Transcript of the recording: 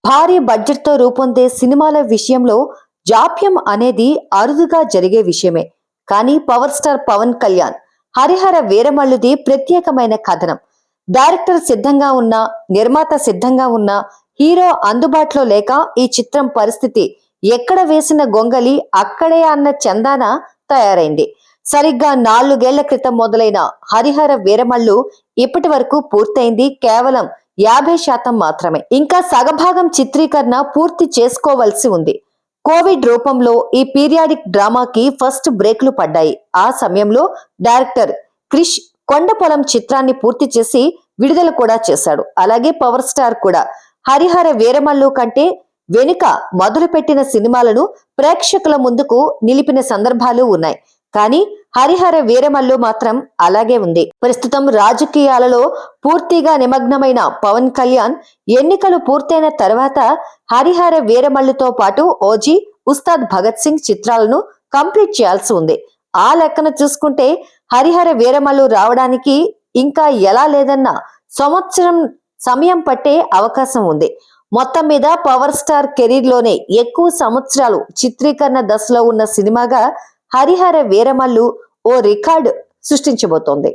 భారీ బడ్జెట్తో రూపొందే సినిమాల విషయంలో జాప్యం అనేది అరుదుగా జరిగే విషయమే. కానీ పవర్ స్టార్ పవన్ కళ్యాణ్ హరిహర వీరమల్లుది ప్రత్యేకమైన కథనం. డైరెక్టర్ సిద్ధంగా ఉన్నా, నిర్మాత సిద్ధంగా ఉన్నా, హీరో అందుబాటులో లేక ఈ చిత్రం పరిస్థితి ఎక్కడ వేసిన గొంగలి అక్కడే అన్న చందాన తయారైంది. సరిగ్గా 4 ఏళ్ల క్రితం మొదలైన హరిహర వీరమల్లు ఇప్పటి వరకు పూర్తయింది కేవలం 50% మాత్రమే. ఇంకా సగభాగం చిత్రీకరణ పూర్తి చేసుకోవలసి ఉంది. కోవిడ్ రూపంలో ఈ పీరియాడిక్ డ్రామాకి ఫస్ట్ బ్రేక్లు పడ్డాయి. ఆ సమయంలో డైరెక్టర్ క్రిష్ కొండపొలం చిత్రాన్ని పూర్తి చేసి విడుదల కూడా చేశాడు. అలాగే పవర్ స్టార్ కూడా హరిహర వీరమల్లు కంటే వెనుక మొదలుపెట్టిన సినిమాలను ప్రేక్షకుల ముందుకు నిలిపిన సందర్భాలు ఉన్నాయి. కానీ హరిహర వీరమల్లు మాత్రం అలాగే ఉంది. ప్రస్తుతం రాజకీయాలలో పూర్తిగా నిమగ్నమైన పవన్ కళ్యాణ్ ఎన్నికలు పూర్తయిన తర్వాత హరిహర వీరమల్లుతో పాటు ఓజీ, ఉస్తాద్ భగత్ సింగ్ చిత్రాలను కంప్లీట్ చేయాల్సి ఉంది. ఆ లెక్కన చూసుకుంటే హరిహర వీరమల్లు రావడానికి ఇంకా ఎలా లేదన్న సంవత్సరం సమయం పట్టే అవకాశం ఉంది. మొత్తం మీద పవర్ స్టార్ కెరీర్ లోనే ఎక్కువ సంవత్సరాలు చిత్రీకరణ దశలో ఉన్న సినిమాగా హరిహర వీరమల్లు ఓ రికార్డు సృష్టించబోతోంది.